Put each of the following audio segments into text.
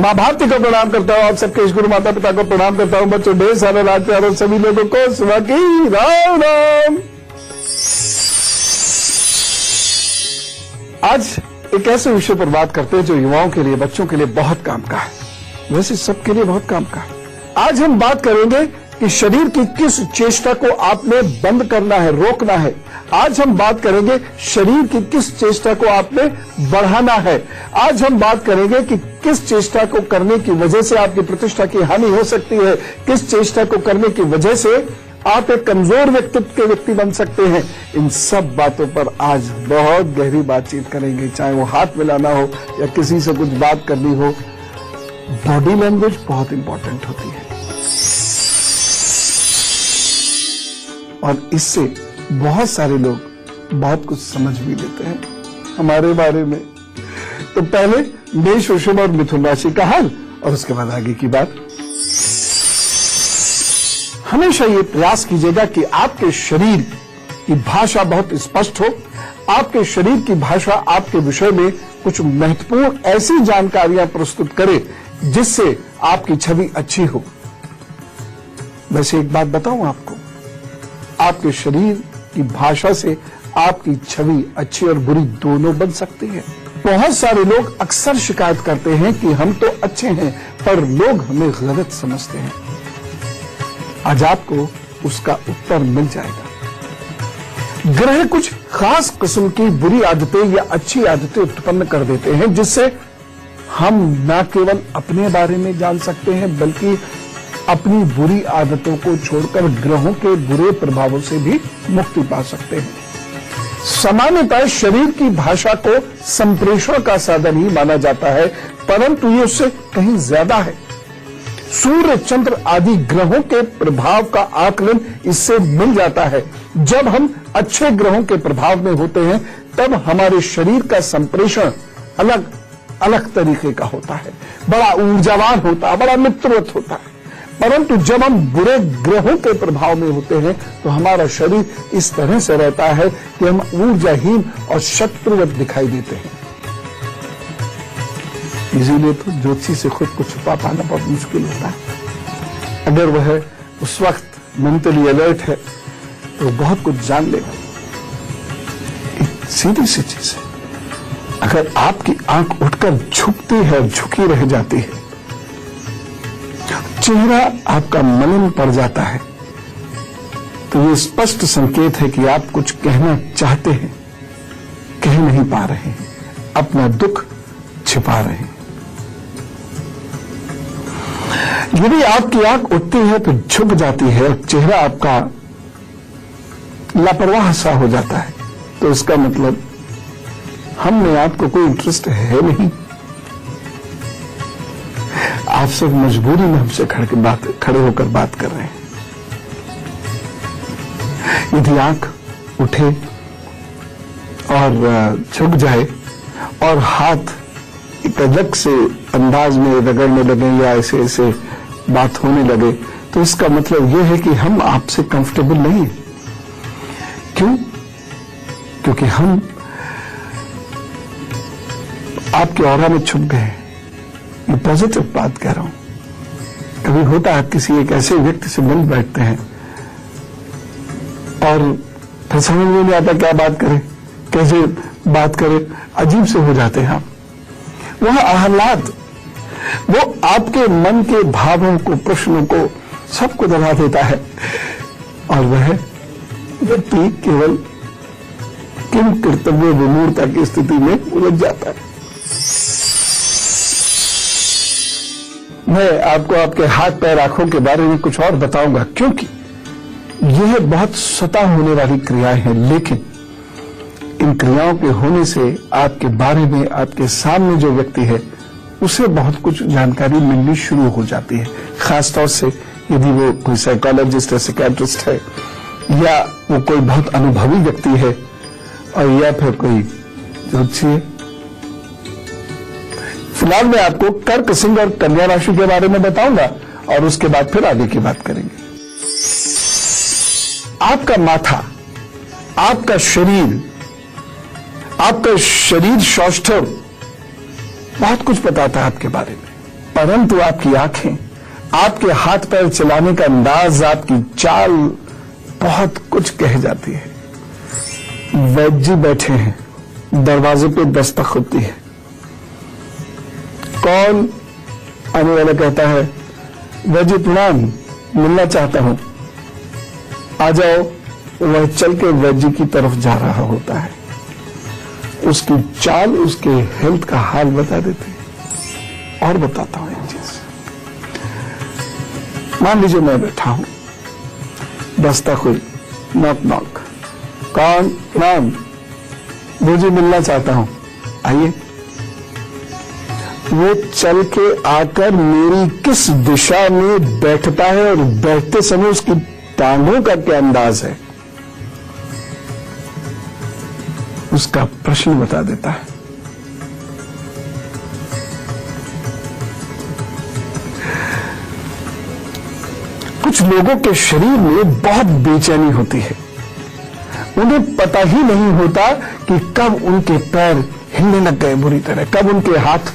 माँ भारती को प्रणाम करता हूँ, आप सबके गुरु माता पिता को प्रणाम करता हूँ। बच्चों ढेर सारे राज प्यारों सभी लोगों को सुबह की राम राम। आज एक ऐसे विषय पर बात करते हैं जो युवाओं के लिए, बच्चों के लिए बहुत काम का है, वैसे सबके लिए बहुत काम का है। आज हम बात करेंगे कि शरीर की किस चेष्टा को आपने बंद करना है, रोकना है। आज हम बात करेंगे शरीर की किस चेष्टा को आपने बढ़ाना है। आज हम बात करेंगे कि किस चेष्टा को करने की वजह से आपकी प्रतिष्ठा की हानि हो सकती है, किस चेष्टा को करने की वजह से आप एक कमजोर व्यक्तित्व के व्यक्ति बन सकते हैं। इन सब बातों पर आज बहुत गहरी बातचीत करेंगे, चाहे वो हाथ मिलाना हो या किसी से कुछ बात करनी हो। बॉडी लैंग्वेज बहुत इंपॉर्टेंट होती है और इससे बहुत सारे लोग बहुत कुछ समझ भी लेते हैं हमारे बारे में। तो पहले मेष, वृषभ और मिथुन राशि का हाल और उसके बाद आगे की बात। हमेशा ये प्रयास कीजिएगा कि आपके शरीर की भाषा बहुत स्पष्ट हो, आपके शरीर की भाषा आपके विषय में कुछ महत्वपूर्ण ऐसी जानकारियां प्रस्तुत करे जिससे आपकी छवि अच्छी हो। वैसे एक बात बताऊं आपको, आपके शरीर की भाषा से आपकी छवि अच्छी और बुरी दोनों बन सकती है। बहुत सारे लोग अक्सर शिकायत करते हैं कि हम तो अच्छे हैं पर लोग हमें गलत समझते हैं। आज आपको उसका उत्तर मिल जाएगा। ग्रह कुछ खास किस्म की बुरी आदतें या अच्छी आदतें उत्पन्न कर देते हैं जिससे हम न केवल अपने बारे में जान सकते हैं बल्कि अपनी बुरी आदतों को छोड़कर ग्रहों के बुरे प्रभावों से भी मुक्ति पा सकते हैं। सामान्यतः शरीर की भाषा को संप्रेषण का साधन ही माना जाता है, परंतु ये उससे कहीं ज्यादा है। सूर्य, चंद्र आदि ग्रहों के प्रभाव का आकलन इससे मिल जाता है। जब हम अच्छे ग्रहों के प्रभाव में होते हैं तब हमारे शरीर का संप्रेषण अलग अलग तरीके का होता है, बड़ा ऊर्जावान होता है, बड़ा मित्रवत होता है। परंतु जब हम बुरे ग्रहों के प्रभाव में होते हैं तो हमारा शरीर इस तरह से रहता है कि हम ऊर्जाहीन और शत्रुवत दिखाई देते हैं। इसीलिए तो ज्योतिषी से खुद को छुपा पाना बहुत मुश्किल होता है। अगर वह उस वक्त मेंटली अलर्ट है तो बहुत कुछ जान लेगा। एक सीधी सी चीज है, अगर आपकी आंख उठकर झुकती है और झुकी रह जाती है, चेहरा आपका मलिन पड़ जाता है, तो ये स्पष्ट संकेत है कि आप कुछ कहना चाहते हैं, कह नहीं पा रहे हैं, अपना दुख छिपा रहे हैं। यदि आपकी आंख उठती है तो झुक जाती है और चेहरा आपका लापरवाह सा हो जाता है, तो इसका मतलब हमने आपको कोई इंटरेस्ट है नहीं। आप सब मजबूरी में हमसे खड़े होकर बात कर रहे हैं। यदि आंख उठे और झुक जाए और हाथ एक अलग से अंदाज में रगड़ने लगे या ऐसे ऐसे बात होने लगे, तो इसका मतलब यह है कि हम आपसे कंफर्टेबल नहीं। क्यों? क्योंकि हम आपके ऑरा में छुप गए। ये पॉजिटिव बात कह रहा हूं। कभी होता है किसी एक ऐसे व्यक्ति से मिल बैठते हैं और फिर समझ में नहीं आता क्या बात करें, कैसे बात करें, अजीब से हो जाते हैं आप। वह आह्लाद, वो आपके मन के भावों को, प्रश्नों को, सबको दबा देता है और वह व्यक्ति केवल किम कर्तव्य विमूढ़ता की स्थिति में उलझ जाता है। मैं आपको आपके हाथ पैर आंखों के बारे में कुछ और बताऊंगा, क्योंकि यह बहुत स्वतः होने वाली क्रियाएं हैं, लेकिन इन क्रियाओं के होने से आपके बारे में, आपके सामने जो व्यक्ति है उसे बहुत कुछ जानकारी मिलनी शुरू हो जाती है। खासतौर से यदि वो कोई साइकोलॉजिस्ट है, साइकियाट्रिस्ट है, या वो कोई बहुत अनुभवी व्यक्ति है, और या फिर कोई ज्योतिषी है। फिलहाल मैं आपको कर्क, सिंह और कन्या राशि के बारे में बताऊंगा और उसके बाद फिर आगे की बात करेंगे। आपका माथा, आपका शरीर सौष्ठव बहुत कुछ बताता है आपके बारे में। परंतु आपकी आंखें, आपके हाथ पैर चलाने का अंदाज, आपकी चाल बहुत कुछ कह जाती है। वैद्य जी बैठे हैं, दरवाजे पे दस्तक होती है। कौन? आने वाला कहता है, वैद्य जी प्रणाम, मिलना चाहता हूं, आ जाओ। वह चल के वैद्य जी की तरफ जा रहा होता है। उसकी चाल उसके हेल्थ का हाल बता देती है। और बताता हूं एक चीज, मान लीजिए मैं बैठा हूं, दस्तक हुई, नॉक नॉक, कौन? प्रणाम, मुझे मिलना चाहता हूं, आइए। वो चल के आकर मेरी किस दिशा में बैठता है और बैठते समय उसकी टांगों का क्या अंदाज है, उसका प्रश्न बता देता है। कुछ लोगों के शरीर में बहुत बेचैनी होती है। उन्हें पता ही नहीं होता कि कब उनके पैर हिलने लग गए बुरी तरह, कब उनके हाथ,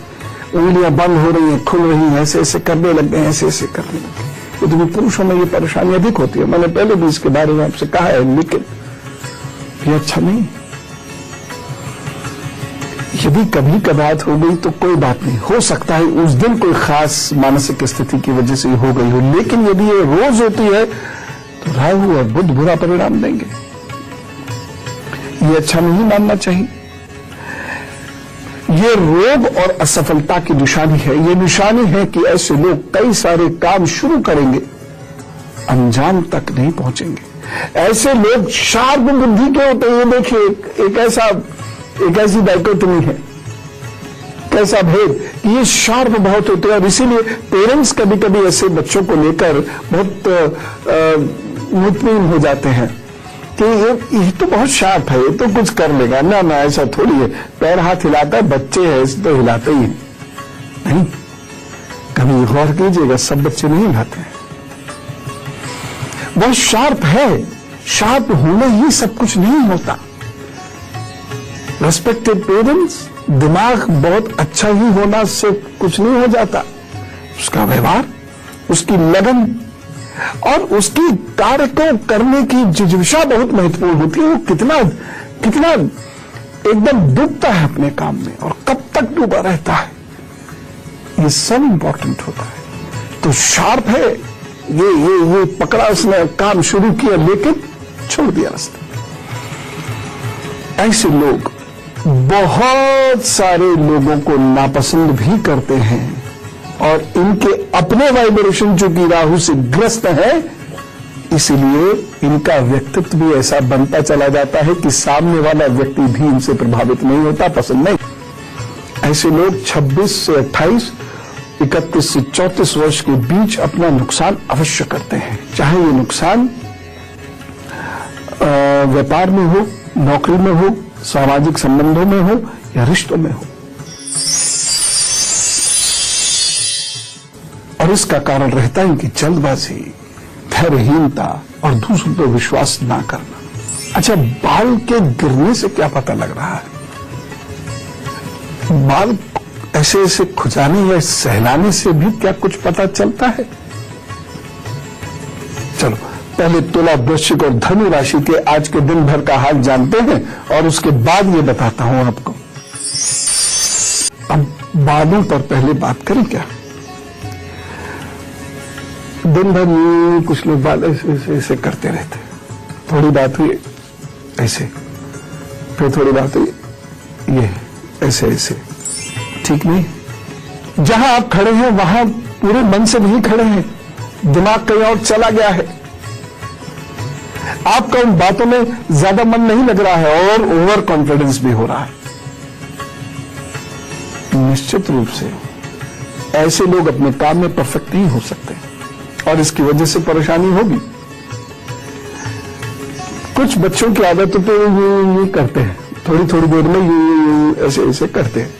उंगलियां बंद हो रही हैं, खुल रही हैं, ऐसे ऐसे करने लग गए, ऐसे ऐसे करने लग गए। तो पुरुषों में ये परेशानी अधिक होती है। मैंने पहले भी इसके बारे में आपसे कहा है, लेकिन ये अच्छा नहीं। यदि कभी कभार हो गई तो कोई बात नहीं, हो सकता है उस दिन कोई खास मानसिक स्थिति की वजह से हो गई हो, लेकिन यदि ये रोज होती है तो राहु और बुध बुरा परिणाम देंगे। ये अच्छा नहीं मानना चाहिए। ये रोग और असफलता की निशानी है। ये निशानी है कि ऐसे लोग कई सारे काम शुरू करेंगे, अंजाम तक नहीं पहुंचेंगे। ऐसे लोग शार्प बुद्धि के होते हैं। देखिए एक ऐसी डाइकोटमी है, कैसा भेद, ये शार्प बहुत होते हैं। और इसीलिए पेरेंट्स कभी कभी ऐसे बच्चों को लेकर बहुत मुतमिन हो जाते हैं कि ये तो बहुत शार्प है, ये तो कुछ कर लेगा। ना ना, ऐसा थोड़ी है। पैर हाथ हिलाता है, बच्चे हैं, इसे तो हिलाते ही नहीं। कभी गौर कीजिएगा, सब बच्चे नहीं हिलाते हैं। बहुत शार्प है। शार्प होना ही सब कुछ नहीं होता। रेस्पेक्टेड पेरेंट्स, दिमाग बहुत अच्छा ही होना से कुछ नहीं हो जाता। उसका व्यवहार, उसकी लगन और उसकी कार्य को करने की जिज्ञासा बहुत महत्वपूर्ण होती है। वो कितना एकदम डूबता है अपने काम में और कब तक डूबा रहता है, ये सब इंपॉर्टेंट होता है। तो शार्प है, ये पकड़ा, उसने काम शुरू किया लेकिन छोड़ दिया रास्ता। ऐसे लोग बहुत सारे लोगों को नापसंद भी करते हैं और इनके अपने वाइब्रेशन जो कि राहु से ग्रस्त है, इसलिए इनका व्यक्तित्व भी ऐसा बनता चला जाता है कि सामने वाला व्यक्ति भी इनसे प्रभावित नहीं होता, पसंद नहीं। ऐसे लोग 26 से 28, 31 से 34 वर्ष के बीच अपना नुकसान अवश्य करते हैं, चाहे ये नुकसान व्यापार में हो, नौकरी में हो, सामाजिक संबंधों में हो या रिश्तों में हो। और इसका कारण रहता है कि जल्दबाजी, धैर्यहीनता और दूसरों पर विश्वास ना करना। अच्छा, बाल के गिरने से क्या पता लग रहा है? बाल ऐसे ऐसे खुजाने या सहलाने से भी क्या कुछ पता चलता है? चलो, पहले तुला, वृश्चिक और धनु राशि के आज के दिन भर का हाल जानते हैं और उसके बाद ये बताता हूं आपको। अब बालों पर पहले बात करें क्या? दिन भर कुछ लोग बाल ऐसे ऐसे करते रहते, थोड़ी बात हुई ऐसे, फिर थोड़ी बात हुई ये ऐसे ऐसे, ठीक नहीं। जहां आप खड़े हैं वहां पूरे मन से नहीं खड़े हैं, दिमाग कहीं और चला गया है। आपका उन बातों में ज्यादा मन नहीं लग रहा है और ओवर कॉन्फिडेंस भी हो रहा है। निश्चित रूप से ऐसे लोग अपने काम में परफेक्ट नहीं हो सकते और इसकी वजह से परेशानी होगी। कुछ बच्चों की आदत तो ये करते हैं, थोड़ी थोड़ी देर में ये ऐसे ऐसे करते हैं।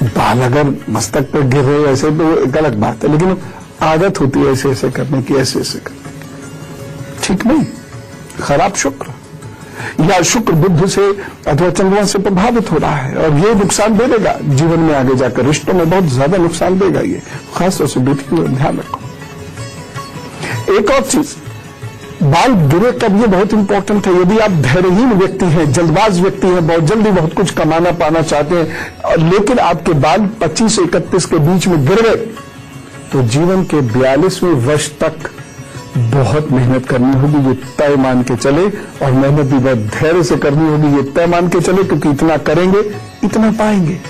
बाल अगर मस्तक पर गिर रहे ऐसे तो एक अलग बात है, लेकिन आदत होती है ऐसे ऐसे करने की, ऐसे ऐसे करने की। ठीक नहीं, खराब शुक्र, या शुक्र बुध से अथवा चंद्रमा से प्रभावित हो रहा है, और ये नुकसान दे देगा जीवन में, आगे जाकर रिश्तों में बहुत ज्यादा नुकसान देगा। ये खासतौर से बेटी को ध्यान रखो। एक और चीज, बाल गिरे कब, ये बहुत इंपॉर्टेंट है। यदि आप धैर्यहीन व्यक्ति हैं, जल्दबाज व्यक्ति हैं, बहुत जल्दी बहुत कुछ कमाना पाना चाहते हैं, लेकिन आपके बाल 25 से 31 के बीच में गिर गए, तो जीवन के 42वें वर्ष तक बहुत मेहनत करनी होगी, ये तय मान के चले। और मेहनत भी बहुत धैर्य से करनी होगी, ये तय मान के चले, क्योंकि इतना करेंगे इतना पाएंगे।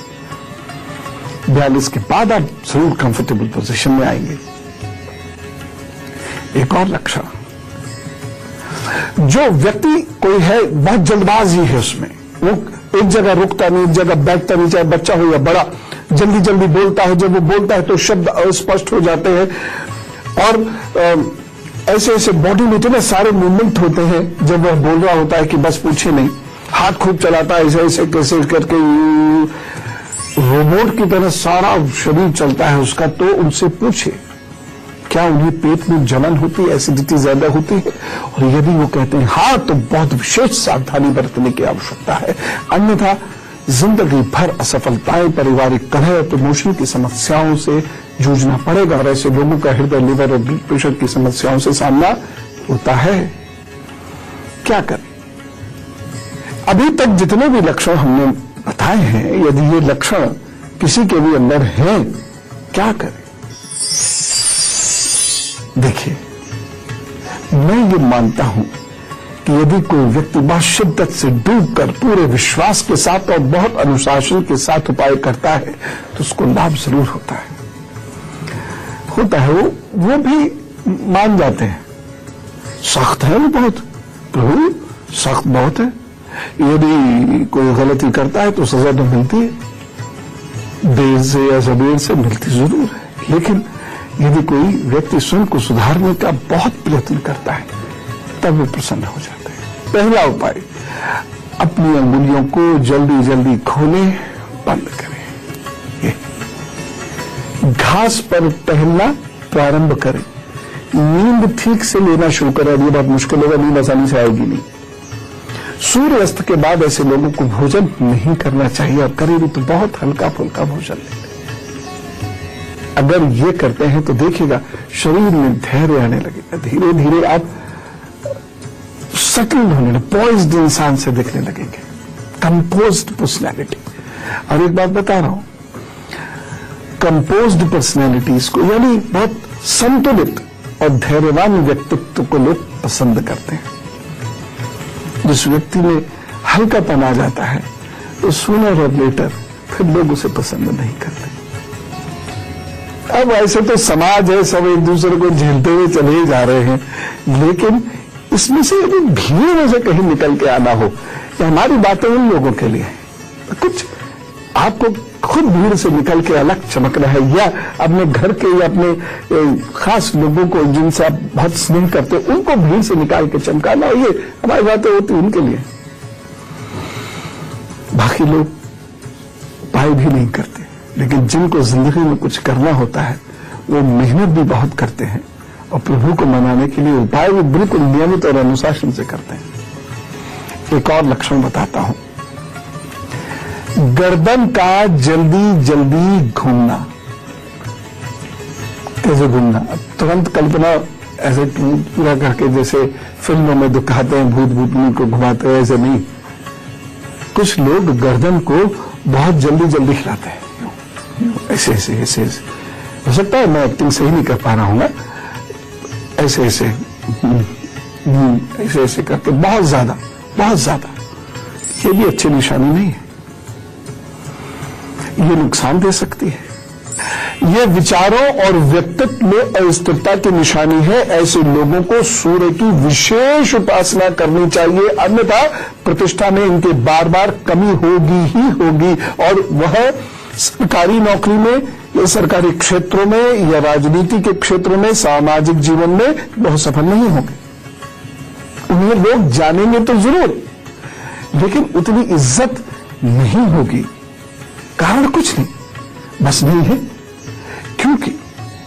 42 के बाद आप जरूर कंफर्टेबल पोजीशन में आएंगे। एक और लक्षण, जो व्यक्ति कोई है बहुत जल्दबाजी है, उसमें वो एक जगह रुकता नहीं, एक जगह बैठता नहीं, चाहे बच्चा हो या बड़ा, जल्दी जल्दी बोलता है। जब वो बोलता है तो शब्द अस्पष्ट हो जाते हैं, और ऐसे ऐसे बॉडी में इतने सारे मूवमेंट होते हैं जब वह बोल रहा होता है कि बस पूछे नहीं। हाथ खूब चलाता है, ऐसे ऐसे कैसे करके रोबोट की तरह सारा शरीर चलता है उसका। तो उनसे पूछे क्या उन्हें पेट में जलन होती है, एसिडिटी ज्यादा होती है, और यदि वो कहते हैं हाँ, तो बहुत विशेष सावधानी बरतने की आवश्यकता है, अन्यथा जिंदगी भर असफलताएं, पारिवारिक कलह, प्रमोशन की समस्याओं से जूझना पड़ेगा। और ऐसे लोगों का हृदय, लिवर और ब्लड प्रेशर की समस्याओं से सामना होता है। क्या करें? अभी तक जितने भी लक्षण हमने बताए हैं, यदि ये लक्षण किसी के भी अंदर हैं, क्या करें? देखिए, मैं ये मानता हूं कि यदि कोई व्यक्ति बहुत शिद्दत से डूबकर पूरे विश्वास के साथ और बहुत अनुशासन के साथ उपाय करता है, तो उसको लाभ जरूर होता है। वो भी मान जाते हैं, सख्त है वो बहुत, प्रभु सख्त बहुत है, यदि कोई गलती करता है तो सजा तो मिलती है, देर से या सबेर से मिलती जरूर है। लेकिन यदि कोई व्यक्ति स्वयं को सुधारने का बहुत प्रयत्न करता है, तब वो प्रसन्न हो जाते हैं। पहला उपाय, अपनी अंगुलियों को जल्दी जल्दी खोलें, बंद करें। घास पर टहलना प्रारंभ करें। नींद ठीक से लेना शुरू करें। ये बहुत मुश्किल होगा, नींद आसानी से आएगी नहीं। सूर्य अस्त के बाद ऐसे लोगों को भोजन नहीं करना चाहिए, और करें भी तो बहुत हल्का फुल्का भोजन लें। अगर ये करते हैं तो देखिएगा शरीर में धैर्य आने लगेगा, धीरे धीरे आप सेटल्ड होने लगे, पॉइज्ड इंसान से दिखने लगेंगे, कंपोज्ड पर्सनैलिटी। और एक बात बता रहा हूं, कंपोज्ड पर्सनैलिटीज को, यानी बहुत संतुलित और धैर्यवान व्यक्तित्व को लोग पसंद करते हैं। जिस व्यक्ति में हल्कापन आ जाता है तो सूनर और लेटर फिर लोग उसे पसंद नहीं करते। अब ऐसे तो समाज है, सब एक दूसरे को झेलते हुए चले जा रहे हैं, लेकिन इसमें से यदि भीड़ में से कहीं निकल के आना हो, तो हमारी बातें उन लोगों के लिए है। कुछ आपको खुद भीड़ से निकल के अलग चमकना है, या अपने घर के या अपने खास लोगों को जिनसे आप बहुत स्नेह करते हो, उनको भीड़ से निकाल के चमकाना, ये हमारी बातें होती उनके लिए। बाकी लोग उपाय भी नहीं करते, लेकिन जिनको जिंदगी में कुछ करना होता है वो मेहनत भी बहुत करते हैं, और प्रभु को मनाने के लिए उपाय भी बिल्कुल नियमित और अनुशासन से करते हैं। एक और लक्षण बताता हूं, गर्दन का जल्दी जल्दी घूमना। कैसे घूमना? तुरंत कल्पना ऐसे पूरा करके, जैसे फिल्मों में दिखाते हैं भूत भूतनी को घुमाते हैं, ऐसे नहीं। कुछ लोग गर्दन को बहुत जल्दी जल्दी हिलाते हैं, ऐसे ऐसे ऐसे ऐसे। हो सकता है मैं एक्टिंग सही नहीं कर पा रहा हूँ, ऐसे ऐसे ऐसे ऐसे करके बहुत ज्यादा। ये भी अच्छी निशानी नहीं है, ये नुकसान दे सकती है। ये विचारों और व्यक्तित्व में अस्थिरता की निशानी है। ऐसे लोगों को सूर्य की विशेष उपासना करनी चाहिए, अन्यथा प्रतिष्ठा में इनके बार बार कमी होगी ही होगी, और वह सरकारी नौकरी में या सरकारी क्षेत्रों में या राजनीति के क्षेत्रों में, सामाजिक जीवन में बहुत सफल नहीं होंगे। उन्हें लोग जानेंगे तो जरूर, लेकिन उतनी इज्जत नहीं होगी। कारण कुछ नहीं, बस नहीं है, क्योंकि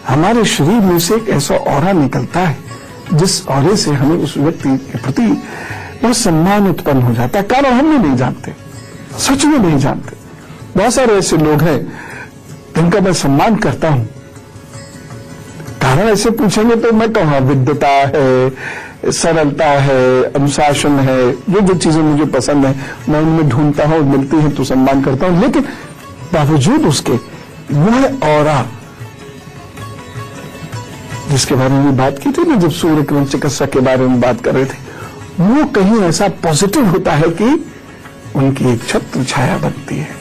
हमारे शरीर में से एक ऐसा ऑरा निकलता है जिस ऑरे से हमें उस व्यक्ति के प्रति बहुत सम्मान उत्पन्न हो जाता है। कारण हम भी नहीं जानते, सच में नहीं जानते। बहुत सारे ऐसे लोग हैं जिनका मैं सम्मान करता हूं। कारण ऐसे पूछेंगे तो मैं कहूंगा विद्वता है, सरलता है, अनुशासन है, जो चीजें मुझे पसंद है मैं उनमें ढूंढता हूं, मिलती हैं तो सम्मान करता हूं। लेकिन बावजूद उसके वह ऑरा जिसके बारे में बात की थी ना, जब सूर्य किरण चिकित्सा के बारे में बात कर रहे थे, वो कहीं ऐसा पॉजिटिव होता है कि उनकी एक छत्र छाया बनती है।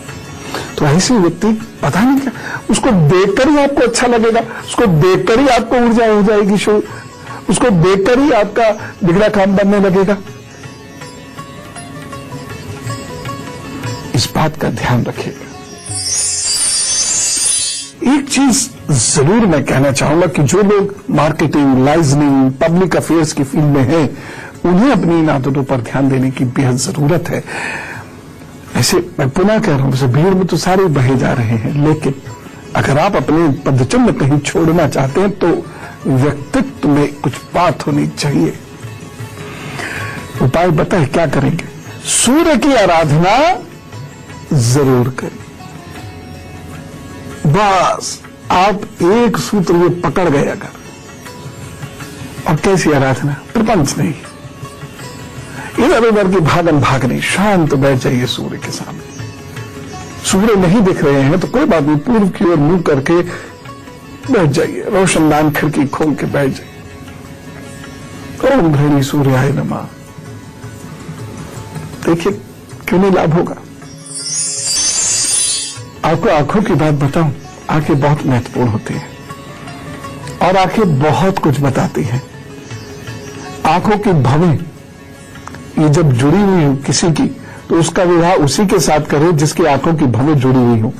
तो ऐसे व्यक्ति पता नहीं क्या, उसको देखकर ही आपको अच्छा लगेगा, उसको देखकर ही आपको ऊर्जा हो जाएगी, उसको देखकर ही आपका बिगड़ा काम बनने लगेगा। इस बात का ध्यान रखिएगा। एक चीज जरूर मैं कहना चाहूंगा कि जो लोग मार्केटिंग, लाइजनिंग, पब्लिक अफेयर्स की फील्ड में हैं, उन्हें अपनी इन आदतों पर ध्यान देने की बेहद जरूरत है। ऐसे मैं पुनः कह रहा हूं, जैसे भीड़ में तो सारे बहे जा रहे हैं, लेकिन अगर आप अपने पदचिन्ह कहीं छोड़ना चाहते हैं तो व्यक्तित्व में कुछ बात होनी चाहिए। उपाय बताए क्या करेंगे? सूर्य की आराधना जरूर करें। बस आप एक सूत्र ये पकड़ गए अगर, और कैसी आराधना? प्रपंच नहीं, इधर उधर की भागन भाग नहीं, शांत बैठ जाइए सूर्य के सामने। सूर्य नहीं दिख रहे हैं तो कोई बात नहीं, पूर्व की ओर मुंह करके बैठ जाइए, रोशनदान खिड़की खोल के बैठ जाइए। ओम घृणी सूर्याय नमः। देखिए क्यों नहीं लाभ होगा। आपको आंखों की बात बताऊं, आंखें बहुत महत्वपूर्ण होती हैं और आंखें बहुत कुछ बताती हैं। आंखों की भवें ये जब जुड़ी हुई हो किसी की, तो उसका विवाह उसी के साथ करे जिसकी आंखों की भवें जुड़ी हुई हो।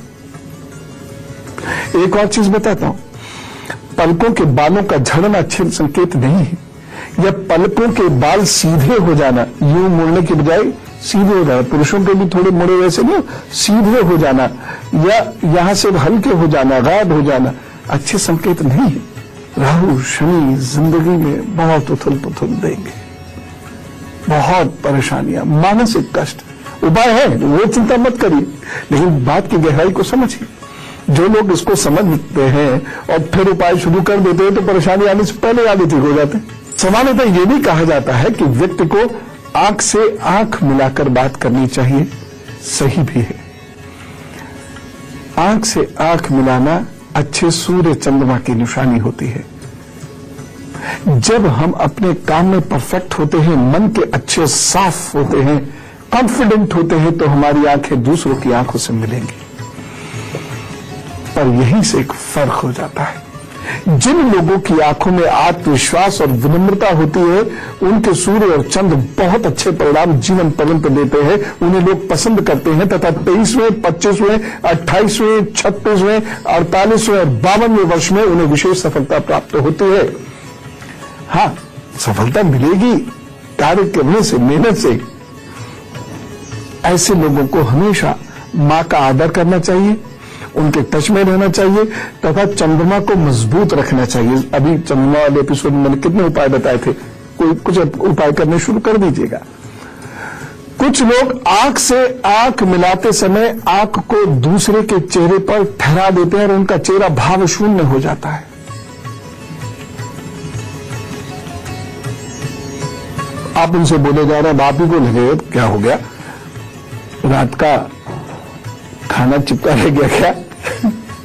एक और चीज बताता हूं, पलकों के बालों का झड़ना अच्छे संकेत नहीं है, या पलकों के बाल सीधे हो जाना, यूं मुड़ने के बजाय सीधे हो जाना, पुरुषों के भी थोड़े मुड़े वैसे नहीं, सीधे हो जाना या यहां से हल्के हो जाना, गायब हो जाना, अच्छे संकेत नहीं है। राहु शनि जिंदगी में बहुत उथल पुथल देंगे, बहुत परेशानियां, मानसिक कष्ट। उपाय है, वो चिंता मत करिए, लेकिन बात की गहराई को समझिए। जो लोग इसको समझते हैं और फिर उपाय शुरू कर देते हैं तो परेशानी आने से पहले आगे ठीक हो जाते हैं। सामान्यतः ये भी कहा जाता है कि व्यक्ति को आंख से आंख मिलाकर बात करनी चाहिए, सही भी है। आंख से आंख मिलाना अच्छे सूर्य चंद्रमा की निशानी होती है। जब हम अपने काम में परफेक्ट होते हैं, मन के अच्छे साफ होते हैं, कॉन्फिडेंट होते हैं, तो हमारी आंखें दूसरों की आंखों से मिलेंगी। पर यहीं से एक फर्क हो जाता है। जिन लोगों की आंखों में आत्मविश्वास और विनम्रता होती है, उनके सूर्य और चंद्र बहुत अच्छे परिणाम जीवन पर्यंत देते हैं। उन्हें लोग पसंद करते हैं तथा 23वें, 25वें, 28वें, 36वें, 48वें और 52वें वर्ष में उन्हें विशेष सफलता प्राप्त होती है। हाँ, सफलता मिलेगी कार्य करने से, मेहनत से। ऐसे लोगों को हमेशा मां का आदर करना चाहिए, उनके टच में रहना चाहिए तथा चंद्रमा को मजबूत रखना चाहिए। अभी चंद्रमा वाले एपिसोड में मैंने कितने उपाय बताए थे, कुछ उपाय करने शुरू कर दीजिएगा। कुछ लोग आंख से आंख मिलाते समय आंख को दूसरे के चेहरे पर ठहरा देते हैं और उनका चेहरा भाव शून्य हो जाता है। आप उनसे बोले जा रहे हैं, आप ही को लगे क्या हो गया, रात का खाना चिपका रह गया क्या,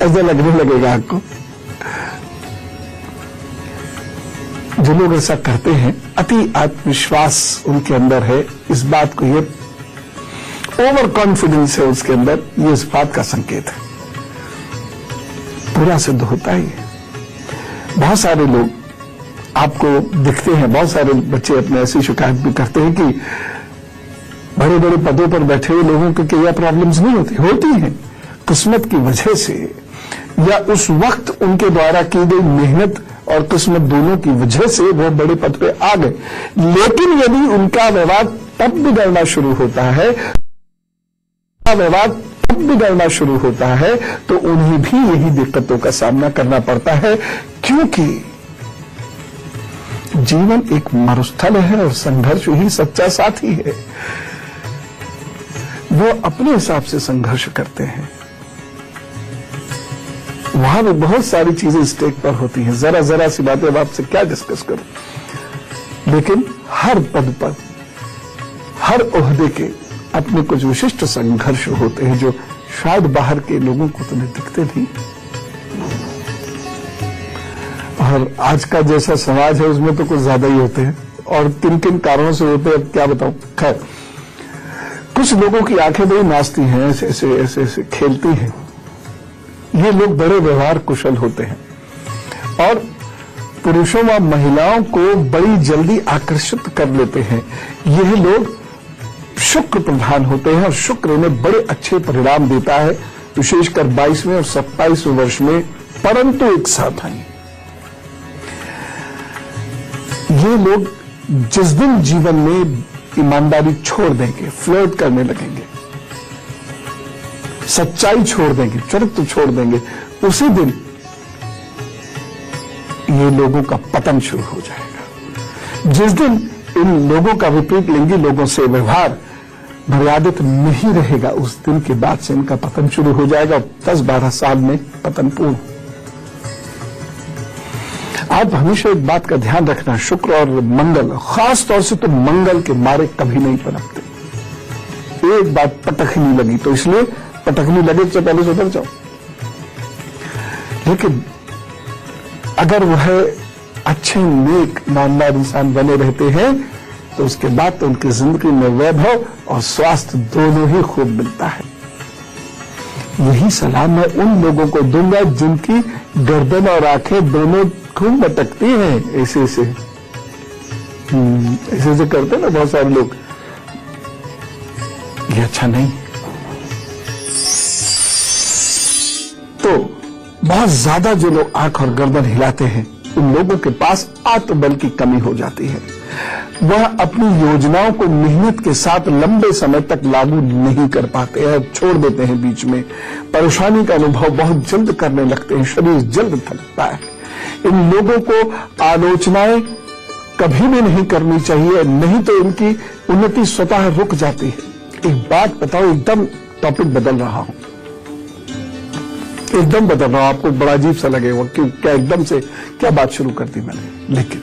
ऐसा लगने लगेगा आपको। जो लोग ऐसा करते हैं, अति आत्मविश्वास उनके अंदर है, इस बात को, ये ओवर कॉन्फिडेंस है उसके अंदर, ये इस बात का संकेत है। पूरा सिद्ध होता ही है। बहुत सारे लोग आपको दिखते हैं, बहुत सारे बच्चे अपने ऐसी शिकायत भी करते हैं कि बड़े बड़े पदों पर बैठे हुए लोगों के क्या प्रॉब्लम्स नहीं होती हैं। किस्मत की वजह से या उस वक्त उनके द्वारा की गई मेहनत और किस्मत दोनों की वजह से वो बड़े पद पे आ गए। लेकिन यदि उनका व्यवहार तब बिगड़ना शुरू होता है, तो उन्हें भी यही दिक्कतों का सामना करना पड़ता है, क्योंकि जीवन एक मरुस्थल है और संघर्ष ही सच्चा साथी है। वो अपने हिसाब से संघर्ष करते हैं। वहां भी बहुत सारी चीजें स्टेक पर होती हैं। जरा जरा सी बातें अब आपसे क्या डिस्कस करूं, लेकिन हर पद पर, हर ओहदे के अपने कुछ विशिष्ट संघर्ष होते हैं जो शायद बाहर के लोगों को तो नहीं दिखते भी। और आज का जैसा समाज है उसमें तो कुछ ज्यादा ही होते हैं, और किन किन कारणों से होते हैं अब क्या बताऊं। खैर, कुछ लोगों की आंखें बड़ी नाचती हैं, ऐसे ऐसे ऐसे ऐसे खेलती हैं। ये लोग बड़े व्यवहार कुशल होते हैं और पुरुषों व महिलाओं को बड़ी जल्दी आकर्षित कर लेते हैं। यह लोग शुक्र प्रधान होते हैं और शुक्र इन्हें बड़े अच्छे परिणाम देता है, विशेषकर 22वें और 27वें वर्ष में, परंतु एक सावधानी। ये लोग जिस दिन जीवन में ईमानदारी छोड़ देंगे, फ्लर्ट करने लगेंगे, सच्चाई छोड़ देंगे, चरित्र छोड़ देंगे, उसी दिन ये लोगों का पतन शुरू हो जाएगा। जिस दिन इन लोगों का विपरीत लिंगी लोगों से व्यवहार मर्यादित नहीं रहेगा, उस दिन के बाद से इनका पतन शुरू हो जाएगा और 10-12 साल में पतन पूर्ण। आप हमेशा एक बात का ध्यान रखना, शुक्र और मंगल, खास तौर से तो मंगल के मारे कभी नहीं पनपते। एक बात पटकनी लगी तो इसलिए पटकनी लगे से पहले सुधर जाओ। लेकिन अगर वह अच्छे नेक ईमानदार इंसान बने रहते हैं तो उसके बाद तो उनकी जिंदगी में वैभव और स्वास्थ्य दोनों ही खूब मिलता है। यही सलाह मैं उन लोगों को दूंगा जिनकी गर्दन और आंखें दोनों खूब लटकती हैं, ऐसे ऐसे ऐसे करते ना बहुत सारे लोग। ये अच्छा नहीं। तो बहुत ज्यादा जो लोग आंख और गर्दन हिलाते हैं, उन लोगों के पास आत्मबल की कमी हो जाती है। वह अपनी योजनाओं को मेहनत के साथ लंबे समय तक लागू नहीं कर पाते हैं, छोड़ देते हैं बीच में। परेशानी का अनुभव बहुत जल्द करने लगते हैं, शरीर जल्द थकता है। इन लोगों को आलोचनाएं कभी भी नहीं करनी चाहिए, नहीं तो इनकी उन्नति स्वतः रुक जाती है। एक बात बताओ, एकदम टॉपिक बदल रहा हूं, एकदम बदल रहा हूं, आपको बड़ा अजीब सा लगेगा क्यों, क्या एकदम से क्या बात शुरू कर दी मैंने। लेकिन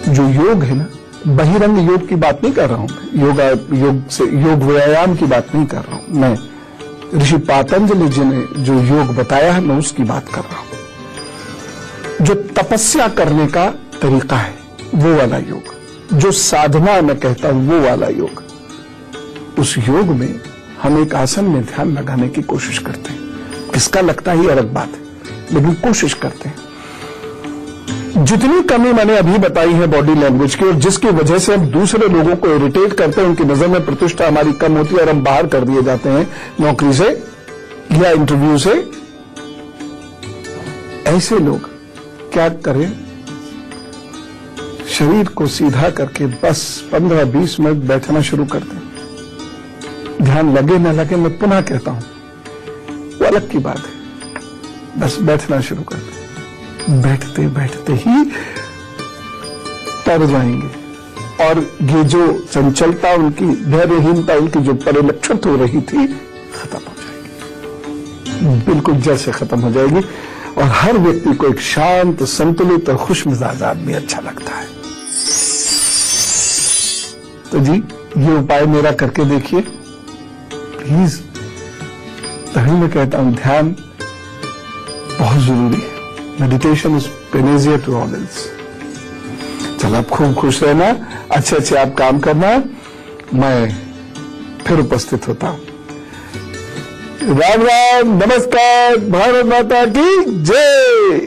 जो योग है ना, बहिरंग योग की बात नहीं कर रहा हूं, योग व्यायाम की बात नहीं कर रहा हूं मैं। ऋषि पातंजलि जी ने जो योग बताया है, मैं उसकी बात कर रहा हूं। जो तपस्या करने का तरीका है वो वाला योग, जो साधना मैं कहता हूं वो वाला योग, उस योग में हम एक आसन में ध्यान लगाने की कोशिश करते हैं। किसका लगता ही अलग बात है, लेकिन कोशिश करते हैं। जितनी कमी मैंने अभी बताई है बॉडी लैंग्वेज की, और जिसकी वजह से हम दूसरे लोगों को इरिटेट करते हैं, उनकी नजर में प्रतिष्ठा हमारी कम होती है और हम बाहर कर दिए जाते हैं नौकरी से या इंटरव्यू से, ऐसे लोग क्या करें, शरीर को सीधा करके बस 15-20 मिनट बैठना शुरू कर दें। ध्यान लगे न लगे, मैं पुनः कहता हूं, वो अलग की बात है, बस बैठना शुरू कर दें। बैठते बैठते ही तर जाएंगे और ये जो चंचलता, उनकी धैर्यहीनता, उनकी जो परिलक्षित हो रही थी, खत्म हो जाएगी, बिल्कुल जड़ से खत्म हो जाएगी। और हर व्यक्ति को एक शांत, संतुलित और खुश मिजाज आदमी अच्छा लगता है। तो जी, ये उपाय मेरा करके देखिए प्लीज। तभी मैं कहता हूं ध्यान बहुत जरूरी है। Meditation is panacea to all else. चलो, आप खूब खुश रहना, अच्छे अच्छे आप काम करना, मैं फिर उपस्थित होता हूं। राम राम, नमस्कार, भारत माता की जय।